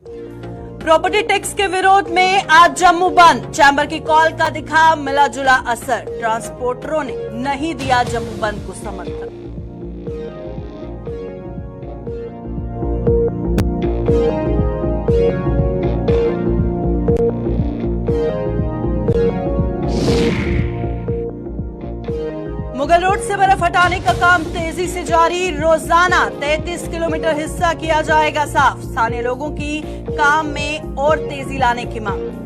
Property tax के विरोध में आज जम्मू बंद। चैंबर की कॉल का दिखा मिला जुला असर। ट्रांसपोर्टरों ने नहीं दिया जम्मू बंद को समर्थन। मुगल रोड से बर्फ हटाने का काम तेजी से जारी। रोजाना 33 किलोमीटर हिस्सा किया जाएगा साफ। स्थानीय लोगों की काम में और तेजी लाने की मांग।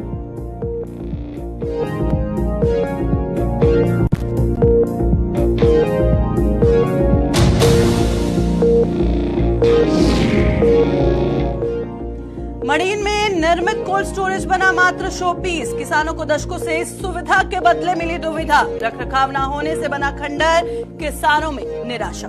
मड़ीन में निर्मित कोल्ड स्टोरेज बना मात्र शो पीस। किसानों को दशकों से सुविधा के बदले मिली दुविधा। रखरखाव न होने से बना खंडर। किसानों में निराशा।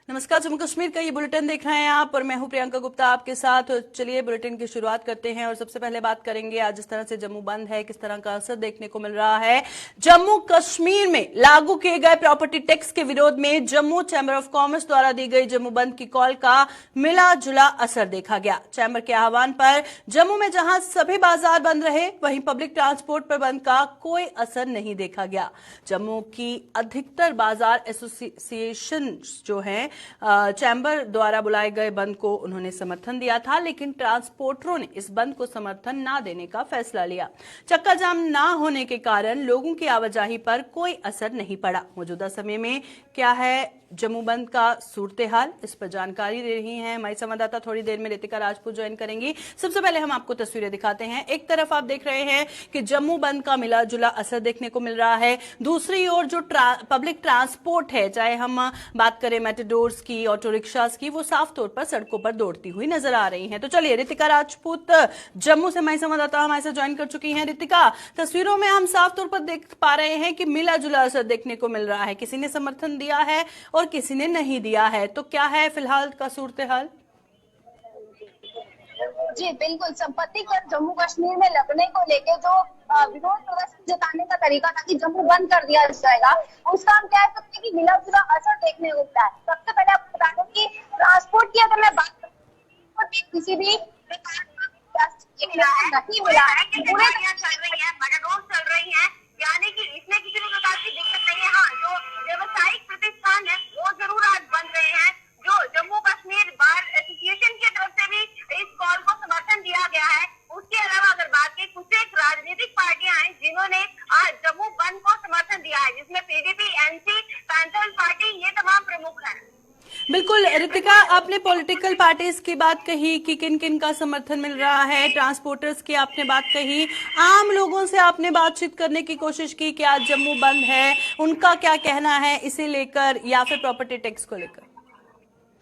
नमस्कार, जम्मू कश्मीर का ये बुलेटिन देख रहे हैं आप और मैं हूं प्रियंका गुप्ता आपके साथ। चलिए बुलेटिन की शुरुआत करते हैं और सबसे पहले बात करेंगे आज जिस तरह से जम्मू बंद है किस तरह का असर देखने को मिल रहा है। जम्मू कश्मीर में लागू किए गए प्रॉपर्टी टैक्स के विरोध में जम्मू चैंबर ऑफ कॉमर्स द्वारा दी गई जम्मू बंद की कॉल का मिला जुला असर देखा गया। चैंबर के आह्वान पर जम्मू में जहां सभी बाजार बंद रहे वहीं पब्लिक ट्रांसपोर्ट पर बंद का कोई असर नहीं देखा गया। जम्मू की अधिकतर बाजार एसोसिएशन जो है चैंबर द्वारा बुलाए गए बंद को उन्होंने समर्थन दिया था, लेकिन ट्रांसपोर्टरों ने इस बंद को समर्थन न देने का फैसला लिया। चक्का जाम न होने के कारण लोगों की आवाजाही पर कोई असर नहीं पड़ा। मौजूदा समय में क्या है जम्मू बंद का सूरत हाल, इस पर जानकारी दे रही हैं हमारी संवाददाता थोड़ी देर में रितिका राजपूत ज्वाइन करेंगी। सबसे पहले हम आपको तस्वीरें दिखाते हैं। एक तरफ आप देख रहे हैं कि जम्मू बंद का मिला जुला असर देखने को मिल रहा है। दूसरी ओर जो पब्लिक ट्रांसपोर्ट है, चाहे हम बात करें मेटाडोर्स की, ऑटो रिक्शास की, वो साफ तौर पर सड़कों पर दौड़ती हुई नजर आ रही हैं। तो चलिए रितिका राजपूत जम्मू से हमारी संवाददाता हमारे साथ ज्वाइन कर चुकी हैं। रितिका, तस्वीरों में हम साफ तौर पर देख पा रहे हैं कि मिला जुला असर देखने को मिल रहा है। किसी ने समर्थन दिया है और किसी ने नहीं दिया है। तो क्या है फिलहाल का सूरत हाल? जी बिल्कुल, संपत्ति कर जम्मू कश्मीर में लगने को लेके जो विरोध प्रदर्शन जताने का तरीका था कि जम्मू बंद कर दिया जाएगा, उसका हम कह सकते हैं कि मिला जुला असर देखने को मिला है। सबसे पहले आपको बता दें कि ट्रांसपोर्ट की अगर मैं बात करूं तो किसी भी नहीं मिला है। पूरे चल रही है, मेटाडोर चल रही है, यानी कि इसमें किसी भी प्रकार की दिक्कत नहीं है। हाँ, जो व्यवसायिक प्रतिष्ठान है वो जरूर आज बंद रहे हैं। जो जम्मू कश्मीर बार एसोसिएशन की तरफ से भी इस कॉल को समर्थन दिया गया है। उसके अलावा अगर बात की, कुछ एक राजनीतिक पार्टियां हैं जिन्होंने आज जम्मू बंद को समर्थन दिया है, जिसमें पीडीपी, एनसी, पैंथर्स पार्टी, ये तमाम प्रमुख हैं। बिल्कुल रितिका, आपने पॉलिटिकल पार्टीज की बात कही कि किन किन का समर्थन मिल रहा है, ट्रांसपोर्टर्स की आपने बात कही, आम लोगों से आपने बातचीत करने की कोशिश की कि आज जम्मू बंद है, उनका क्या कहना है इसे लेकर या फिर प्रॉपर्टी टैक्स को लेकर?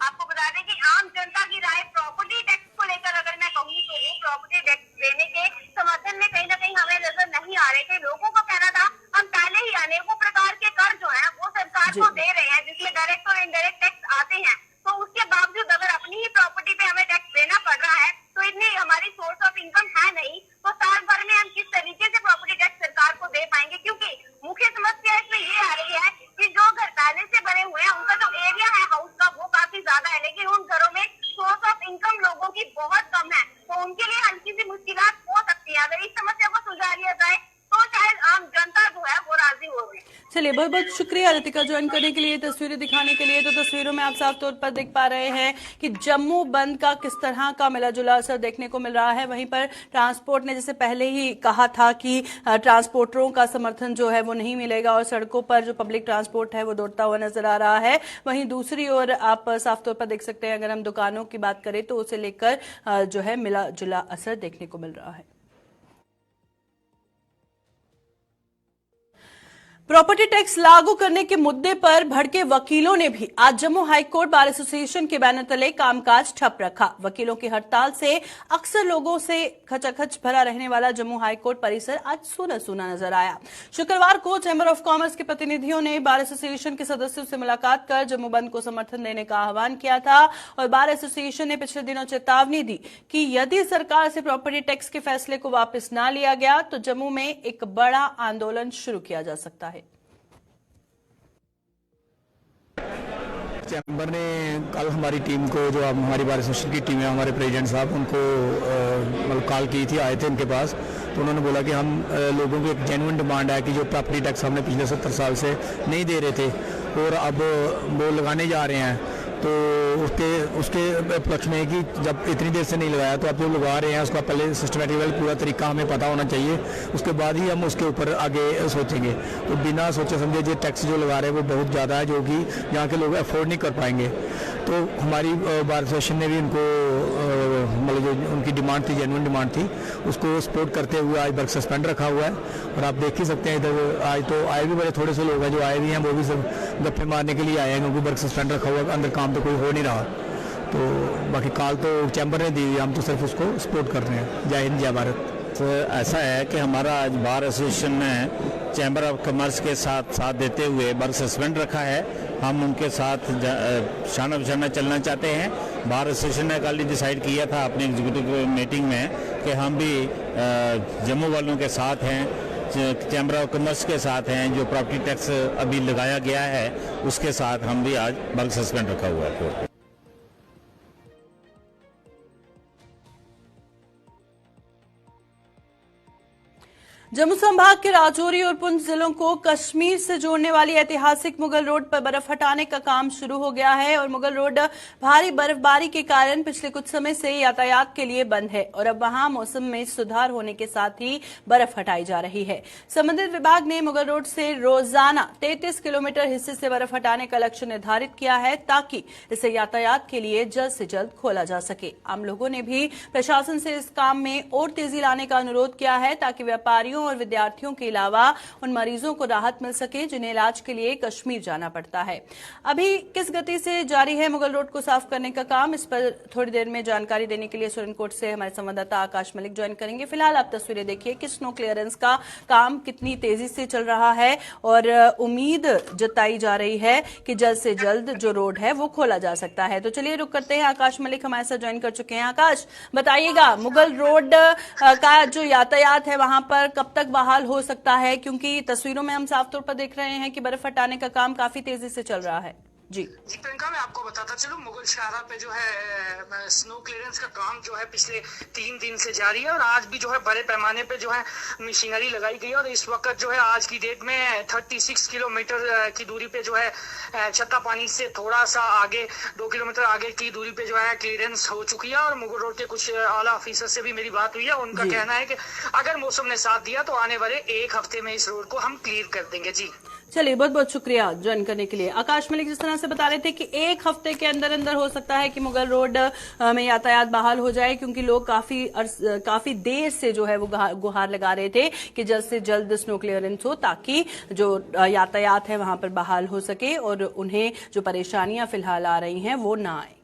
आपको बता दें कि आम जनता की राय प्रॉपर्टी टैक्स को लेकर अगर मैं कहूँ तो वो प्रॉपर्टी टैक्स देने के समर्थन में कहीं ना कहीं हमें नजर नहीं आ रहे थे। लोगों का कहना था हम पहले ही अनेकों प्रकार के कर जो है वो सरकार को दे रहे हैं, जिसमें डायरेक्ट और इनडायरेक्ट टैक्स आते हैं, तो उसके बावजूद अगर अपनी ही प्रॉपर्टी पे हमें टैक्स देना पड़ रहा है तो इतनी हमारी सोर्स ऑफ इनकम है नहीं, तो साल भर में हम किस तरीके से प्रॉपर्टी टैक्स सरकार को दे पाएंगे। क्योंकि मुख्य समस्या इसमें ये आ रही है कि जो घर पहले से बने हुए हैं उनका जो एरिया है हाउस का वो काफी ज्यादा है, लेकिन उन घरों में सोर्स ऑफ इनकम लोगों की बहुत कम है, तो उनके लिए हल्की सी मुश्किलात हो सकती है। अगर इस समस्या को सुलझा लिया जाए तो शायद आम जनता जो है वो राजी होगी। चलिए, बहुत बहुत शुक्रिया रितिका ज्वाइन करने के लिए, तस्वीरें दिखाने के लिए। तो तस्वीरों में आप साफ तौर पर देख पा रहे हैं कि जम्मू बंद का किस तरह का मिला जुला असर देखने को मिल रहा है। वहीं पर ट्रांसपोर्ट ने जैसे पहले ही कहा था कि ट्रांसपोर्टरों का समर्थन जो है वो नहीं मिलेगा और सड़कों पर जो पब्लिक ट्रांसपोर्ट है वो दौड़ता हुआ नजर आ रहा है। वहीं दूसरी ओर आप साफ तौर पर देख सकते हैं, अगर हम दुकानों की बात करें तो उसे लेकर जो है मिला जुला असर देखने को मिल रहा है। प्रॉपर्टी टैक्स लागू करने के मुद्दे पर भड़के वकीलों ने भी आज जम्मू हाईकोर्ट बार एसोसिएशन के बैनर तले कामकाज ठप रखा। वकीलों की हड़ताल से अक्सर लोगों से खचाखच भरा रहने वाला जम्मू हाईकोर्ट परिसर आज सूना सूना नजर आया। शुक्रवार को चैंबर ऑफ कॉमर्स के प्रतिनिधियों ने बार एसोसिएशन के सदस्यों से मुलाकात कर जम्मू बंद को समर्थन देने का आह्वान किया था और बार एसोसिएशन ने पिछले दिनों चेतावनी दी कि यदि सरकार से प्रॉपर्टी टैक्स के फैसले को वापस न लिया गया तो जम्मू में एक बड़ा आंदोलन शुरू किया जा सकता है। चैम्बर ने कल हमारी टीम को, जो हमारी बार एसोसिएशन की टीम है, हमारे प्रेसिडेंट साहब उनको मतलब कॉल की थी, आए थे उनके पास। तो उन्होंने बोला कि हम लोगों की एक जेन्युइन डिमांड है कि जो प्रॉपर्टी टैक्स हमने पिछले 70 साल से नहीं दे रहे थे और अब वो लगाने जा रहे हैं, तो उसके पक्ष में है कि जब इतनी देर से नहीं लगाया तो आप जो लगा रहे हैं उसका पहले सिस्टमेटिक वाला पूरा तरीका हमें पता होना चाहिए, उसके बाद ही हम उसके ऊपर आगे सोचेंगे। तो बिना सोचे समझे जो टैक्स जो लगा रहे हैं वो बहुत ज़्यादा है, जो कि यहाँ के लोग अफोर्ड नहीं कर पाएंगे। तो हमारी बार एसोसिएशन ने भी उनको मतलब जो उनकी डिमांड थी, जेन्युइन डिमांड थी, उसको सपोर्ट करते हुए आज वर्क सस्पेंड रखा हुआ है। और आप देख ही सकते हैं इधर आज तो आए भी बड़े थोड़े से लोग हैं, जो आए भी हैं वो भी सब गप्पे मारने के लिए आए हैं, क्योंकि वर्क सस्पेंड रखा हुआ है, अंदर काम तो कोई हो नहीं रहा। तो बाकी कॉल तो चैम्बर ने दी, हम तो सिर्फ उसको सपोर्ट कर रहे हैं। जय हिंद, जय भारत। तो ऐसा है कि हमारा आज बार एसोसिएशन ने चैम्बर ऑफ कॉमर्स के साथ देते हुए वर्क सस्पेंड रखा है। हम उनके साथ शाना बिशाना चलना चाहते हैं। बार एसोसिएशन ने कल डिसाइड किया था अपनी एग्जीक्यूटिव मीटिंग में कि हम भी जम्मू वालों के साथ हैं, चैम्बर ऑफ कॉमर्स के साथ हैं। जो प्रॉपर्टी टैक्स अभी लगाया गया है उसके साथ हम भी आज वर्क सस्पेंड रखा हुआ है। जम्मू संभाग के राजौरी और पुंछ जिलों को कश्मीर से जोड़ने वाली ऐतिहासिक मुगल रोड पर बर्फ हटाने का काम शुरू हो गया है और मुगल रोड भारी बर्फबारी के कारण पिछले कुछ समय से यातायात के लिए बंद है और अब वहां मौसम में सुधार होने के साथ ही बर्फ हटाई जा रही है। संबंधित विभाग ने मुगल रोड से रोजाना 33 किलोमीटर हिस्से से बर्फ हटाने का लक्ष्य निर्धारित किया है ताकि इसे यातायात के लिए जल्द से जल्द खोला जा सके। आम लोगों ने भी प्रशासन से इस काम में और तेजी लाने का अनुरोध किया है ताकि व्यापारियों और विद्यार्थियों के अलावा उन मरीजों को राहत मिल सके जिन्हें इलाज के लिए कश्मीर जाना पड़ता है। अभी किस गति से जारी है मुगल रोड को साफ करने का काम, इस पर थोड़ी देर में जानकारी देने के लिए सुरनकोट से हमारे संवाददाता आकाश मलिक ज्वाइन करेंगे। फिलहाल आप तस्वीरें देखिए कि स्नो क्लियरेंस का काम कितनी तेजी से चल रहा है और उम्मीद जताई जा रही है कि जल्द से जल्द जो रोड है वो खोला जा सकता है। तो चलिए रुक करते हैं, आकाश मलिक हमारे साथ ज्वाइन कर चुके हैं। आकाश, बताइएगा मुगल रोड का जो यातायात है वहां पर कब तक बहाल हो सकता है, क्योंकि तस्वीरों में हम साफ तौर पर देख रहे हैं कि बर्फ हटाने का काम काफी तेजी से चल रहा है। जी प्रियंका, मैं आपको बताता चलूं, मुगल शाहरा पे जो है स्नो क्लियरेंस का काम जो है पिछले 3 दिन से जारी है और आज भी जो है बड़े पैमाने पे जो है मशीनरी लगाई गई है और इस वक्त जो है आज की डेट में 36 किलोमीटर की दूरी पे जो है छत्ता पानी से थोड़ा सा आगे 2 किलोमीटर आगे की दूरी पे जो है क्लियरेंस हो चुकी है। और मुगल रोड के कुछ आला ऑफिसर से भी मेरी बात हुई है, उनका कहना है कि अगर मौसम ने साथ दिया तो आने वाले 1 हफ्ते में इस रोड को हम क्लियर कर देंगे। जी चलिए, बहुत बहुत शुक्रिया ज्वाइन करने के लिए। आकाश मलिक जिस तरह से बता रहे थे कि 1 हफ्ते के अंदर अंदर हो सकता है कि मुगल रोड में यातायात बहाल हो जाए, क्योंकि लोग काफी देर से जो है वो गुहार लगा रहे थे कि जल्द से जल्द स्नो क्लियरेंस हो ताकि जो यातायात है वहां पर बहाल हो सके और उन्हें जो परेशानियां फिलहाल आ रही हैं वो ना आए।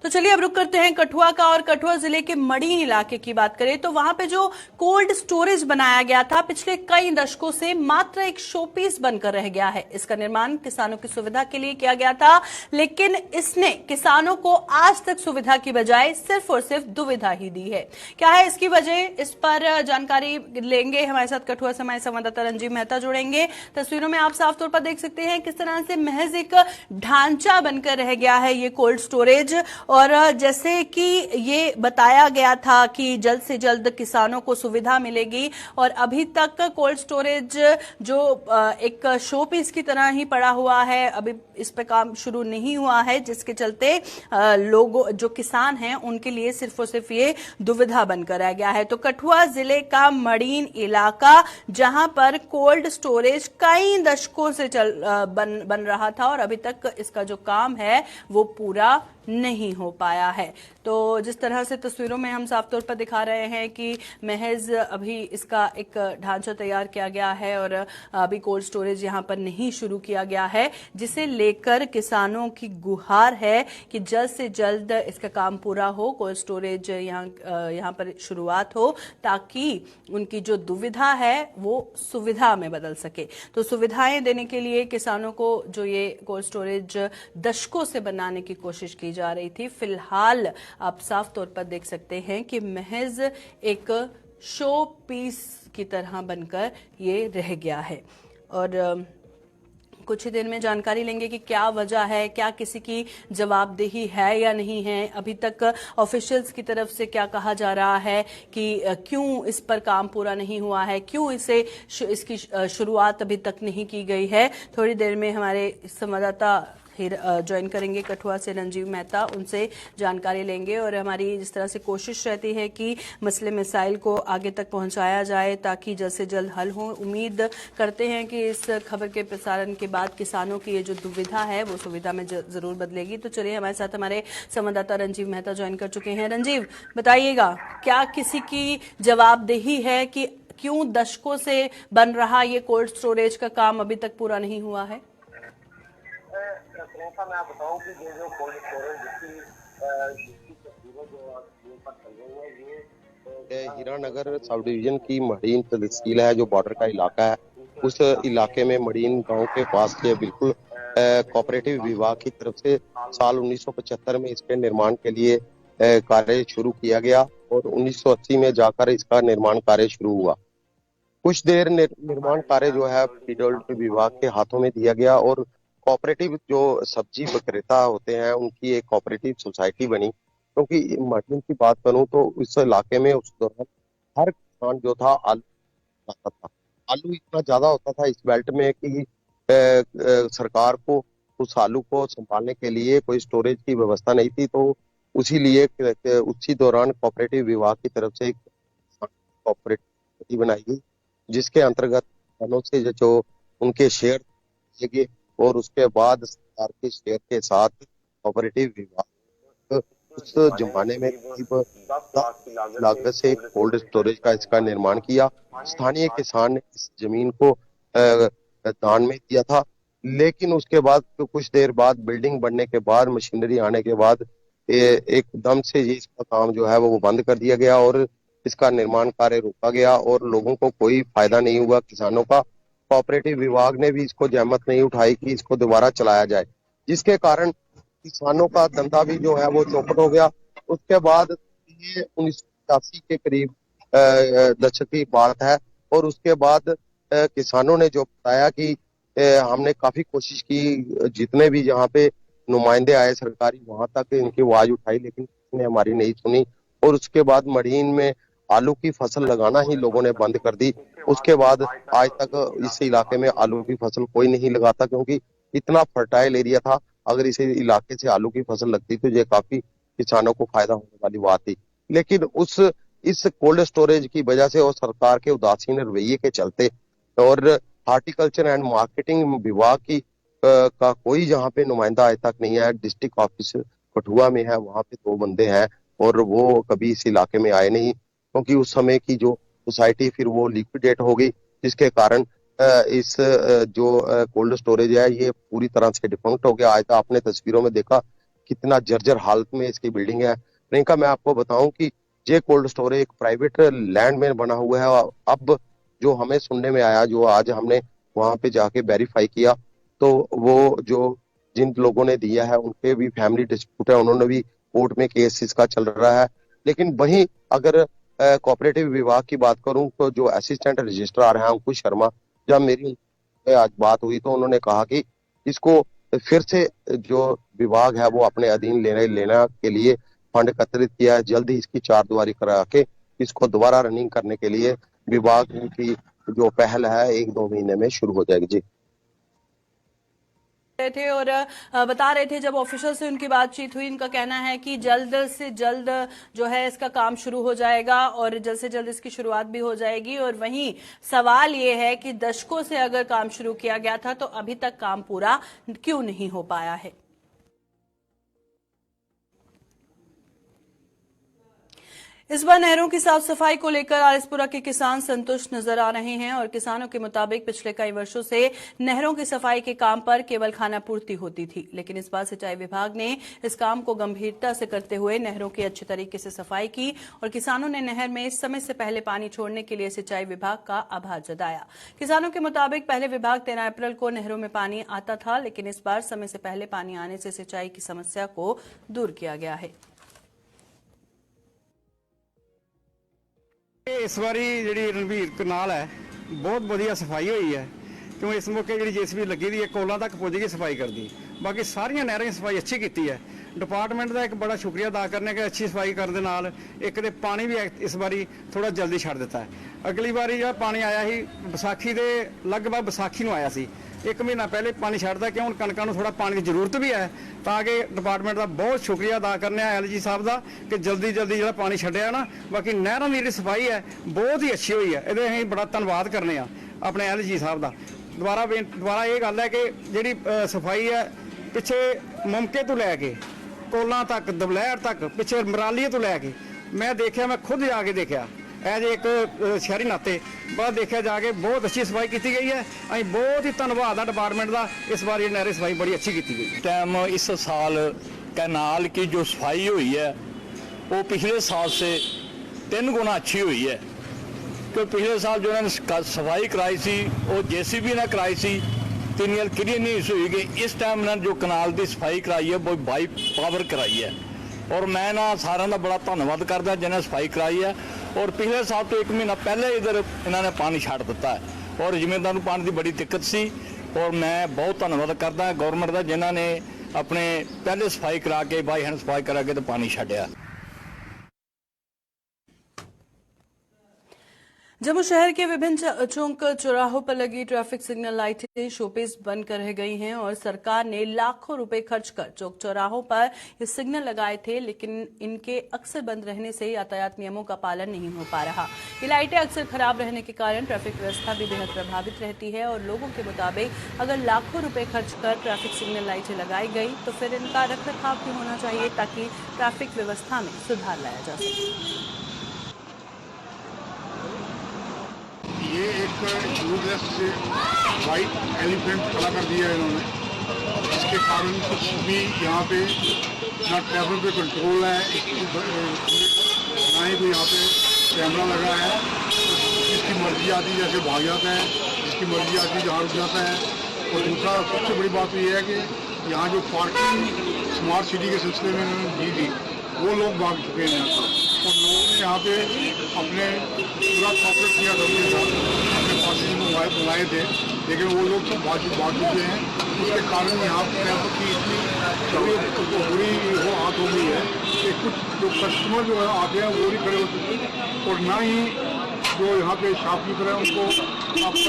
तो चलिए अब रुक करते हैं कठुआ का और कठुआ जिले के मड़ीन इलाके की बात करें तो वहां पे जो कोल्ड स्टोरेज बनाया गया था पिछले कई दशकों से मात्र एक शोपीस बनकर रह गया है। इसका निर्माण किसानों की सुविधा के लिए किया गया था, लेकिन इसने किसानों को आज तक सुविधा की बजाय सिर्फ और सिर्फ दुविधा ही दी है। क्या है इसकी वजह, इस पर जानकारी लेंगे। हमारे साथ कठुआ से हमारे संवाददाता रंजीव मेहता जुड़ेंगे। तस्वीरों में आप साफ तौर पर देख सकते हैं किस तरह से महज एक ढांचा बनकर रह गया है ये कोल्ड स्टोरेज, और जैसे कि ये बताया गया था कि जल्द से जल्द किसानों को सुविधा मिलेगी, और अभी तक कोल्ड स्टोरेज जो एक शो पीस की तरह ही पड़ा हुआ है, अभी इस पे काम शुरू नहीं हुआ है, जिसके चलते लोगों जो किसान हैं उनके लिए सिर्फ और सिर्फ ये दुविधा बनकर रह गया है। तो कठुआ जिले का मड़ीन इलाका जहां पर कोल्ड स्टोरेज कई दशकों से बन रहा था और अभी तक इसका जो काम है वो पूरा नहीं हो पाया है। तो जिस तरह से तस्वीरों में हम साफ तौर पर दिखा रहे हैं कि महज अभी इसका एक ढांचा तैयार किया गया है और अभी कोल्ड स्टोरेज यहां पर नहीं शुरू किया गया है, जिसे लेकर किसानों की गुहार है कि जल्द से जल्द इसका काम पूरा हो, कोल्ड स्टोरेज यहां पर शुरुआत हो, ताकि उनकी जो दुविधा है वो सुविधा में बदल सके। तो सुविधाएं देने के लिए किसानों को जो ये कोल्ड स्टोरेज दशकों से बनाने की कोशिश की जा रही थी, फिलहाल आप साफ तौर पर देख सकते हैं कि महज एक शो पीस की तरह बनकर ये रह गया है। और कुछ ही देर में जानकारी लेंगे कि क्या वजह है, क्या किसी की जवाबदेही है या नहीं है। अभी तक ऑफिशियल्स की तरफ से क्या कहा जा रहा है कि क्यों इस पर काम पूरा नहीं हुआ है, क्यों इसकी शुरुआत अभी तक नहीं की गई है। थोड़ी देर में हमारे संवाददाता ज्वाइन करेंगे कठुआ से, रंजीव मेहता, उनसे जानकारी लेंगे। और हमारी जिस तरह से कोशिश रहती है कि मसले मसाइल को आगे तक पहुंचाया जाए ताकि जल्द से जल्द हल हो। उम्मीद करते हैं कि इस खबर के प्रसारण के बाद किसानों की ये जो दुविधा है वो सुविधा में जरूर बदलेगी। तो चलिए, हमारे साथ हमारे संवाददाता रंजीव मेहता ज्वाइन कर चुके हैं। रंजीव, बताइएगा, क्या किसी की जवाबदेही है कि क्यों दशकों से बन रहा ये कोल्ड स्टोरेज का काम अभी तक पूरा नहीं हुआ है? प्रियंका, मैं आप बताऊं कि ये जो कोल्ड स्टोरेज जिसकी तस्वीरें जो पर चल रही है, ये हीरानगर सब डिवीजन की मडीन तहसील है, जो बॉर्डर का इलाका है। उस इलाके में मडीन गांव के पास ये बिल्कुल कोऑपरेटिव विभाग की तरफ से साल 1975 में इसके निर्माण के लिए कार्य शुरू किया गया और 1980 में जाकर इसका निर्माण कार्य शुरू हुआ। कुछ देर निर्माण कार्य जो है पीडब्ल्यूडी विभाग के हाथों में दिया गया और कोऑपरेटिव जो सब्जी विक्रेता होते हैं उनकी एक कोऑपरेटिव सोसाइटी बनी। क्योंकि मडीन की बात करूं तो इस इलाके में उस दौरान हर किसान जो था आलू खाता था। आलू इतना ज्यादा होता था इस बेल्ट में कि सरकार को उस आलू को संभालने के लिए कोई स्टोरेज की व्यवस्था नहीं थी। तो उसी दौरान कोऑपरेटिव विभाग की तरफ से एक कोऑपरेटिव बनाई गई, जिसके अंतर्गत किसानों से जो उनके शेयर दिए गए और उसके बाद सरकार के शेयर के साथ कोऑपरेटिव विभाग उस जमाने में करीब 10 लाख की लागत से कोल्ड स्टोरेज का इसका निर्माण किया। स्थानीय किसान ने इस जमीन को दान में दिया था, लेकिन उसके बाद कुछ देर बाद बिल्डिंग बनने के बाद, मशीनरी आने के बाद एकदम से ये इसका काम जो है वो बंद कर दिया गया और इसका निर्माण कार्य रोका गया और लोगों को कोई फायदा नहीं हुआ, किसानों का। कोऑपरेटिव विभाग ने भी इसको जहमत नहीं उठाई कि इसको दोबारा चलाया जाए, जिसके कारण किसानों का धंधा भी जो है वो चौपट हो गया। उसके बाद ये 1985 के करीब दशक की बात है और उसके बाद किसानों ने जो बताया कि हमने काफी कोशिश की, जितने भी यहाँ पे नुमाइंदे आए सरकारी वहां तक इनकी आवाज उठाई, लेकिन किसी ने हमारी नहीं सुनी। और उसके बाद मडीन में आलू की फसल लगाना ही लोगों ने बंद कर दी। उसके बाद आज तक इस इलाके में आलू की फसल कोई नहीं लगाता, क्योंकि इतना फर्टाइल एरिया था। अगर इस इलाके से आलू की फसल लगती तो ये काफी किसानों को फायदा होने वाली बात थी। लेकिन इस कोल्ड स्टोरेज की वजह से और सरकार के उदासीन रवैये के चलते और हार्टिकल्चर एंड मार्केटिंग विभाग की का कोई यहाँ पे नुमाइंदा आज तक नहीं है। डिस्ट्रिक्ट ऑफिस कठुआ में है, वहां पे 2 बंदे हैं और वो कभी इस इलाके में आए नहीं, क्योंकि उस समय की जो सोसाइटी फिर वो लिक्विडेट हो गई, जिसके कारण इस जो कोल्ड स्टोरेज है ये पूरी तरह से डिफंक्ट हो गया। आज तक आपने तस्वीरों में देखा कितना जर्जर हालत में इसकी बिल्डिंग है। प्रियंका, मैं आपको बताऊं कि ये कोल्ड स्टोरेज एक प्राइवेट लैंड में बना हुआ है। अब जो हमें सुनने में आया, जो आज हमने वहां पे जाके वेरीफाई किया, तो वो जो जिन लोगों ने दिया है उनके भी फैमिली डिस्प्यूट है, उन्होंने भी कोर्ट में केस इसका चल रहा है। लेकिन वहीं अगर कोऑपरेटिव विभाग की बात करूं तो जो असिस्टेंट रजिस्ट्रार हैं अंकुश शर्मा, जब मेरी आज बात हुई तो उन्होंने कहा कि इसको फिर से जो विभाग है वो अपने अधीन लेना के लिए फंड एकत्रित किया है। जल्द ही इसकी 4 दीवारी करा के इसको दोबारा रनिंग करने के लिए विभाग की जो पहल है 1-2 महीने में शुरू हो जाएगी। जी थे और बता रहे थे, जब ऑफिशियल से उनकी बातचीत हुई, इनका कहना है कि जल्द से जल्द जो है इसका काम शुरू हो जाएगा और जल्द से जल्द इसकी शुरुआत भी हो जाएगी। और वहीं सवाल ये है कि दशकों से अगर काम शुरू किया गया था तो अभी तक काम पूरा क्यों नहीं हो पाया है। इस बार नहरों की साफ सफाई को लेकर आरएसपुरा के किसान संतुष्ट नजर आ रहे हैं और किसानों के मुताबिक पिछले कई वर्षों से नहरों की सफाई के काम पर केवल खानापूर्ति होती थी, लेकिन इस बार सिंचाई विभाग ने इस काम को गंभीरता से करते हुए नहरों की अच्छे तरीके से सफाई की और किसानों ने नहर में समय से पहले पानी छोड़ने के लिए सिंचाई विभाग का आभार जताया। किसानों के मुताबिक पहले विभाग 13 अप्रैल को नहरों में पानी आता था, लेकिन इस बार समय से पहले पानी आने से सिंचाई की समस्या को दूर किया गया है। इस बारी जी रणवीर कनाल है बहुत बढ़िया सफाई हुई है, क्यों इस मौके जी जेसीबी लगी हुई है, कोलों तक पुज गई सफाई कर दी। बाकी सारिया नहरों की सफाई अच्छी की है। डिपार्टमेंट का एक बड़ा शुक्रिया अदा करने के अच्छी सफाई करने नाल एक तो पानी भी इस बारी थोड़ा जल्दी छड़ दिता है। अगली बारी जो पानी आया ही विसाखी के लगभग विसाखी को आया सी, एक महीना पहले पानी छड़ता, क्यों कणकों को थोड़ा पानी की जरूरत भी है। ताकि डिपार्टमेंट का बहुत शुक्रिया अदा करने LG साहब का कि जल्दी जल्दी जो पानी छड्डिया ना। बाकी नहरों की जी सफाई है बहुत ही अच्छी हुई है, ये अं बड़ा धन्यवाद करने अपने LG साहब का। दोबारा ये गल है कि जी सफाई है पिछे मुमके तो लैके कोलों तक दबलैर तक पिछे मराली तो लैके मैं देखा, मैं खुद जाके देखा एज एक शहरी नाते बाद देखा जाके बहुत अच्छी सफाई की गई है। अं बहुत ही धन्यवाद है डिपार्टमेंट का, इस बार ये नहरी सफाई बड़ी अच्छी की गई। टाइम इस साल कैनाल की जो सफाई हुई है वो पिछले साल से 3 गुना अच्छी हुई है, क्योंकि पिछले साल जो उन्होंने सफाई कराई सी वो JCB ने कराई सी, 3 यल क्लियर नहीं हुई कि इस टाइम ने जो कनाल की सफाई कराई है वो बाई पावर कराई है। और मैं ना सारा का बड़ा धन्यवाद करता जिन्हें सफाई कराई है। और पिछले साल तो 1 महीना पहले इधर इन्होंने पानी छाड़ दिता है और जिम्मेदार को पानी की बड़ी दिक्कत सी। और मैं बहुत धन्यवाद करता गौरमेंट का जिन्होंने अपने पहले सफाई करा के बाई हैंड सफाई करा के तो पानी छड्डिया। जम्मू शहर के विभिन्न चौक चौराहों पर लगी ट्रैफिक सिग्नल लाइटें शोपीस बनकर रह गई हैं और सरकार ने लाखों रुपए खर्च कर चौक चौराहों पर ये सिग्नल लगाए थे, लेकिन इनके अक्सर बंद रहने से यातायात नियमों का पालन नहीं हो पा रहा। ये लाइटें अक्सर खराब रहने के कारण ट्रैफिक व्यवस्था भी बेहद प्रभावित रहती है और लोगों के मुताबिक अगर लाखों रुपए खर्च कर ट्रैफिक सिग्नल लाइटें लगाई गई तो फिर इनका रखरखाव भी होना चाहिए ताकि ट्रैफिक व्यवस्था में सुधार लाया जा सके। ये एक यूजलेस वाइट एलिफेंट खड़ा कर दिया है इन्होंने, इसके कारण कुछ भी यहाँ पे ना ट्रैफिक पे कंट्रोल है, ना ही कोई यहाँ पे कैमरा लगा है। जिसकी मर्जी आती जैसे भाग जाता है, जिसकी मर्जी आती जहाँ रुक जाता है। और दूसरा सबसे बड़ी बात तो ये है कि यहाँ जो पार्किंग स्मार्ट सिटी के सिलसिले में इन्होंने दी थी वो लोग भाग चुके हैं यहाँ पर, और लोगों ने यहाँ पे अपने पूरा कॉपरेट किया था उनके साथ, अपने पार्टी बुलाए थे, लेकिन वो लोग सब भाग चुके हैं। उसके कारण यहाँ पर ट्रैफिक की इतनी बुरी वो हाथ हो गई है कि कुछ जो कस्टमर जो है आते हैं वो भी खड़े हो चुके हैं और ना ही जो यहाँ पे शॉपकीपर है उनको आप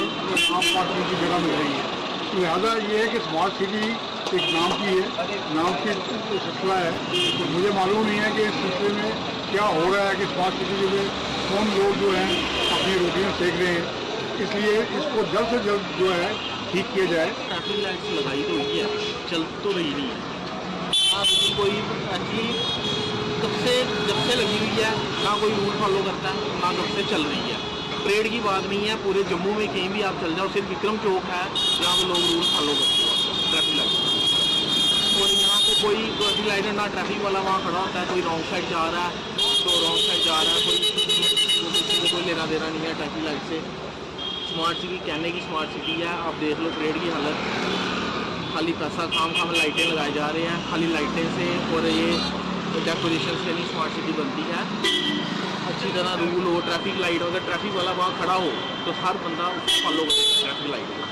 पार्किंग की जगह मिल रही है। लिहाजा ये है कि स्मार्ट सिटी एक नाम की है, नाम की सिलसिला है, तो मुझे मालूम नहीं है कि इस सिलसिले में क्या हो रहा है कि स्मार्ट सिटी में कौन लोग जो हैं अपनी रोटियां सेक रहे हैं। इसलिए इसको जल्द से जल्द जो है ठीक किया जाए। ट्रैफिक लाइट्स लगाई तो हुई है, चल तो रही नहीं है। आप कोई एक्चुअली जब से लगी हुई है ना कोई रूल फॉलो करता है, ना कब से चल रही है। परेड की बात नहीं है, पूरे जम्मू में कहीं भी आप चल जाओ, सिर्फ विक्रम चौक है जहाँ पे लोग रूल फॉलो करते हैं ट्रैफिक लाइट। और यहाँ पे कोई ट्रैफिक लाइट ना ट्रैफिक वाला वहाँ खड़ा होता है, कोई रॉन्ग साइड जा रहा है तो रॉन्ग साइड जा रहा है, कोई लेना देना नहीं है ट्रैफिक लाइट से। स्मार्ट सिटी कहने की स्मार्ट सिटी है, आप देख लो परेड की हालत, खाली पैसा खाम लाइटें लगाए जा रहे हैं, खाली लाइटें से और ये डेकोरेशन से नहीं स्मार्ट सिटी बनती है। अच्छी तरह रूल हो, ट्रैफिक लाइट हो, अगर ट्रैफिक वाला वहाँ खड़ा हो तो हर बंदा उसको फॉलो करेगा ट्रैफिक लाइट को।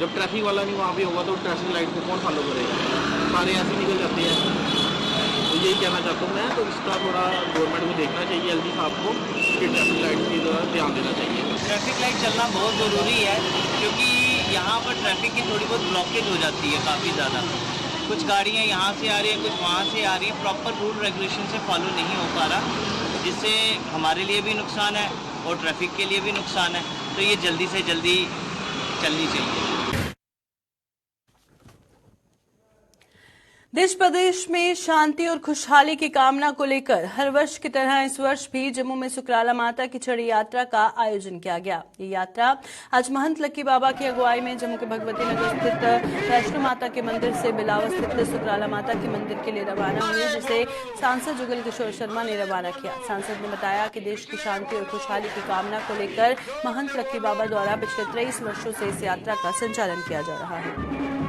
जब ट्रैफिक वाला नहीं वहाँ पे होगा तो ट्रैफिक लाइट को कौन फॉलो करेगा, सारे ऐसे निकल जाते हैं। तो यही कहना चाहता हूँ मैं, तो इसका थोड़ा गवर्नमेंट को देखना चाहिए, LG साहब को, कि ट्रैफिक लाइट की तरह ध्यान देना चाहिए। ट्रैफिक लाइट चलना बहुत ज़रूरी है क्योंकि यहाँ पर ट्रैफिक की थोड़ी बहुत ब्लॉकेज हो जाती है काफ़ी ज़्यादा। कुछ गाड़ियाँ यहाँ से आ रही हैं, कुछ वहाँ से आ रही हैं, प्रॉपर रूल रेगुलेशन से फॉलो नहीं हो पा रहा, जिससे हमारे लिए भी नुकसान है और ट्रैफिक के लिए भी नुकसान है। तो ये जल्दी से जल्दी चलनी चाहिए। देश प्रदेश में शांति और खुशहाली की कामना को लेकर हर वर्ष की तरह इस वर्ष भी जम्मू में सुकराला माता की छड़ी यात्रा का आयोजन किया गया। ये यात्रा आज महंत लक्की बाबा की अगुवाई में जम्मू के भगवती नगर स्थित वैष्णो माता के मंदिर से बिलावर स्थित सुकराला माता के मंदिर के लिए रवाना हुई, जिसे सांसद जुगल किशोर शर्मा ने रवाना किया। सांसद ने बताया कि देश की शांति और खुशहाली की कामना को लेकर महंत लक्की बाबा द्वारा पिछले 23 वर्षों से इस यात्रा का संचालन किया जा रहा है।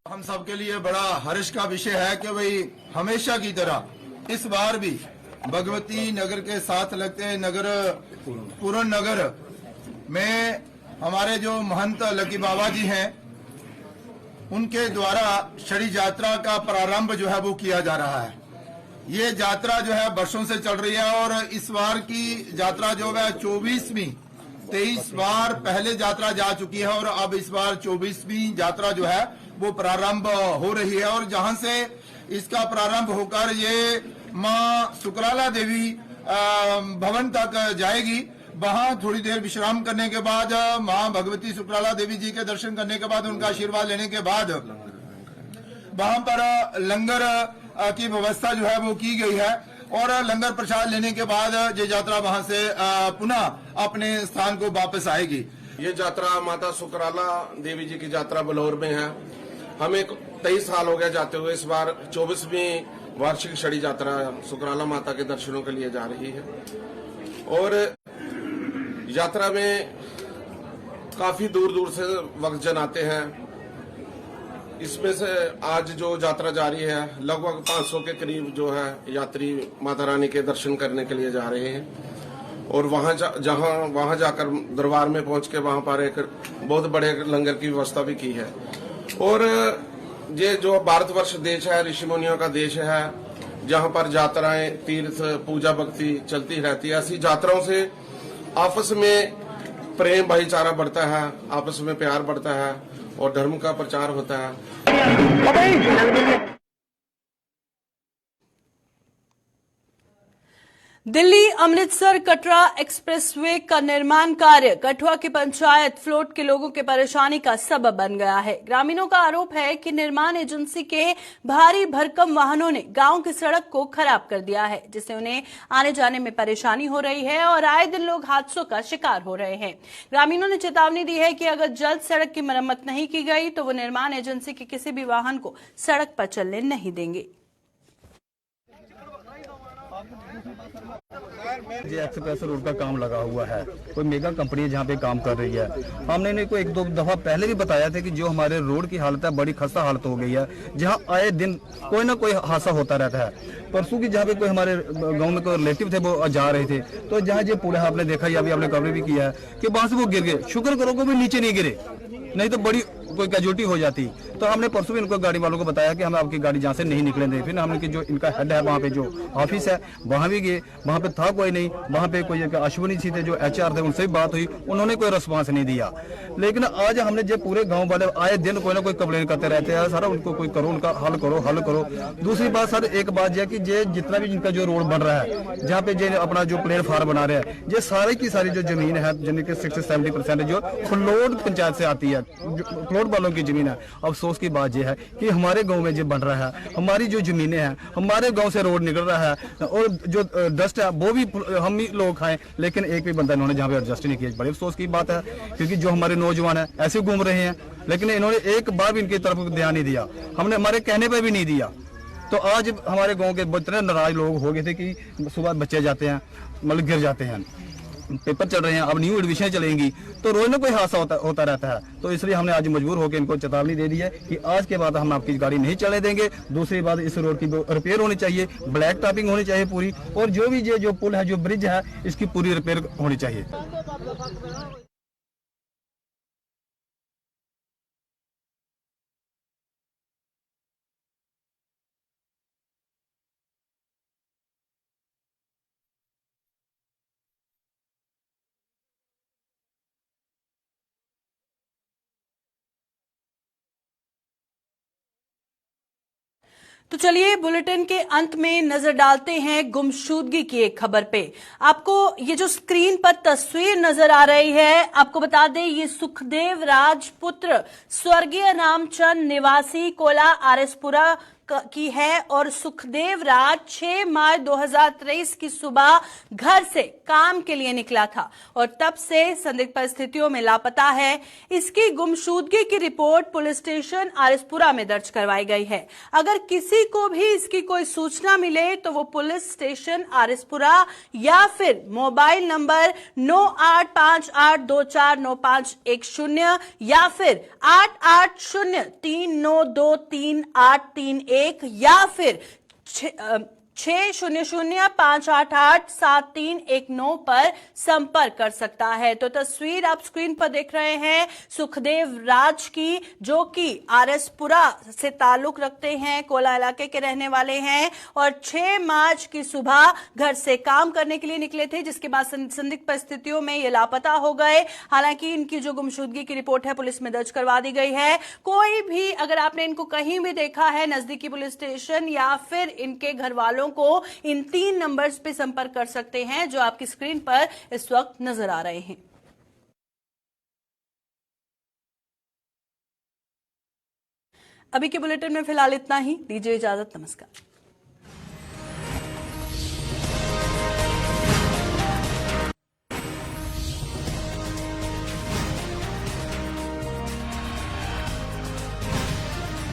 हम सबके लिए बड़ा हर्ष का विषय है कि भाई हमेशा की तरह इस बार भी भगवती नगर के साथ लगते नगर पूरन नगर में हमारे जो महंत लकी बाबा जी हैं उनके द्वारा छड़ी यात्रा का प्रारंभ जो है वो किया जा रहा है। ये यात्रा जो है वर्षों से चल रही है और इस बार की यात्रा जो है 24वीं 23 बार पहले यात्रा जा चुकी है और अब इस बार 24वीं यात्रा जो है वो प्रारंभ हो रही है। और जहां से इसका प्रारंभ होकर ये मां सुकराला देवी भवन तक जाएगी। वहां थोड़ी देर विश्राम करने के बाद मां भगवती सुकराला देवी जी के दर्शन करने के बाद उनका आशीर्वाद लेने के बाद वहां पर लंगर की व्यवस्था जो है वो की गई है और लंगर प्रसाद लेने के बाद ये यात्रा वहां से पुनः अपने स्थान को वापस आएगी। ये यात्रा माता सुकराला देवी जी की यात्रा बलौर में है। हमें 23 साल हो गए जाते हुए। इस बार 24वीं वार्षिक छड़ी यात्रा सुकराला माता के दर्शनों के लिए जा रही है और यात्रा में काफी दूर दूर से भक्तजन आते हैं। इसमें से आज जो यात्रा जारी है लगभग 500 के करीब जो है यात्री माता रानी के दर्शन करने के लिए जा रहे हैं और वहां जाकर दरबार में पहुंच के वहां पर एक बहुत बड़े लंगर की व्यवस्था भी की है। और ये जो भारतवर्ष देश है ऋषि मुनियों का देश है जहां पर यात्राएं तीर्थ पूजा भक्ति चलती रहती है। ऐसी यात्राओं से आपस में प्रेम भाईचारा बढ़ता है, आपस में प्यार बढ़ता है और धर्म का प्रचार होता है। दिल्ली अमृतसर कटरा एक्सप्रेसवे का निर्माण कार्य कठुआ की पंचायत फ्लोट के लोगों की परेशानी का सबब बन गया है। ग्रामीणों का आरोप है कि निर्माण एजेंसी के भारी भरकम वाहनों ने गांव की सड़क को खराब कर दिया है, जिससे उन्हें आने जाने में परेशानी हो रही है और आए दिन लोग हादसों का शिकार हो रहे हैं। ग्रामीणों ने चेतावनी दी है कि अगर जल्द सड़क की मरम्मत नहीं की गई तो वो निर्माण एजेंसी के किसी भी वाहन को सड़क पर चलने नहीं देंगे। जी एक्सप्रेस रोड का काम लगा हुआ है, कोई मेगा कंपनी है जहाँ पे काम कर रही है। हमने इन्हें को 1-2 दफा पहले भी बताया था कि जो हमारे रोड की हालत है बड़ी खस्ता हालत हो गई है, जहाँ आए दिन कोई ना कोई हादसा होता रहता है। परसों की जहाँ पे कोई हमारे गांव में कोई रिलेटिव थे वो जा रहे थे तो जहाँ जो पुल है आपने देखा ही अभी आपने कवर भी किया है कि वहां से वो गिर गए। शुक्र करो कि नीचे नहीं गिरे, नहीं तो बड़ी कोई कैजुअलिटी हो जाती। तो हमने परसों भी इनको गाड़ी वालों को बताया कि हम आपकी गाड़ी जहाँ से नहीं निकले दें। फिर हमने कि जो इनका हेड है वहाँ पे जो ऑफिस है वहाँ भी गए, वहाँ पे था कोई नहीं। वहाँ पे कोई अश्विनी जी थे जो HR थे, उनसे भी बात हुई, उन्होंने कोई रिस्पांस नहीं दिया। लेकिन आज हमने जो पूरे गाँव वाले आए दिन कोई ना कोई कंप्लेन करते रहते हैं, सारा उनको कोई करो, उनका हल करो। दूसरी बात सर एक बात यह कि जितना भी जिनका जो रोड बन रहा है जहाँ पे जो अपना जो प्लेटफार्म बना रहे हैं, ये सारी की सारी जो जमीन है जिनके 60-70% जो फ्लोट पंचायत से आती है, फ्लोट वालों की जमीन है। अफसोस की बात यह है कि हमारे गांव में जो बन रहा है, हमारी जो जमीनें हैं, हमारे गांव से रोड निकल रहा है और जो डस्ट है वो भी हम ही लोग खाएं, लेकिन एक भी बंदा इन्होंने जहाँ पे एडजस्ट नहीं किया। बड़े अफसोस की बात है क्योंकि जो हमारे नौजवान है ऐसे घूम रहे हैं, लेकिन इन्होंने एक बार भी इनकी तरफ ध्यान नहीं दिया, हमने हमारे कहने पर भी नहीं दिया। तो आज हमारे गाँव के इतने नाराज लोग हो गए थे कि सुबह बच्चे जाते हैं मतलब गिर जाते हैं, पेपर चल रहे हैं, अब न्यू एडमिशन चलेंगी तो रोज ना कोई हादसा होता रहता है। तो इसलिए हमने आज मजबूर होकर इनको चेतावनी दे दी है कि आज के बाद हम आपकी गाड़ी नहीं चलने देंगे। दूसरी बात, इस रोड की रिपेयर होनी चाहिए, ब्लैक टॉपिंग होनी चाहिए पूरी, और जो भी जो पुल है, जो ब्रिज है, इसकी पूरी रिपेयर होनी चाहिए। तो चलिए बुलेटिन के अंत में नजर डालते हैं गुमशुदगी की एक खबर पे। आपको ये जो स्क्रीन पर तस्वीर नजर आ रही है, आपको बता दें ये सुखदेव राजपुत्र स्वर्गीय रामचंद निवासी कोला आरएसपुरा की है और सुखदेव राज 6 मार्च 2023 की सुबह घर से काम के लिए निकला था और तब से संदिग्ध परिस्थितियों में लापता है। इसकी गुमशुदगी की रिपोर्ट पुलिस स्टेशन आरएसपुरा में दर्ज करवाई गई है। अगर किसी को भी इसकी कोई सूचना मिले तो वो पुलिस स्टेशन आरएसपुरा या फिर मोबाइल नंबर 9858249510 या फिर 8803923831 या फिर 6005887319 पर संपर्क कर सकता है। तो तस्वीर आप स्क्रीन पर देख रहे हैं सुखदेव राज की, जो कि आरएसपुरा से ताल्लुक रखते हैं, कोला इलाके के रहने वाले हैं और 6 मार्च की सुबह घर से काम करने के लिए निकले थे, जिसके बाद संदिग्ध परिस्थितियों में ये लापता हो गए। हालांकि इनकी जो गुमशुदगी की रिपोर्ट है पुलिस में दर्ज करवा दी गई है। कोई भी अगर आपने इनको कहीं भी देखा है नजदीकी पुलिस स्टेशन या फिर इनके घर वालों को इन 3 नंबर्स पे संपर्क कर सकते हैं जो आपकी स्क्रीन पर इस वक्त नजर आ रहे हैं। अभी के बुलेटिन में फिलहाल इतना ही। दीजिए इजाजत। नमस्कार।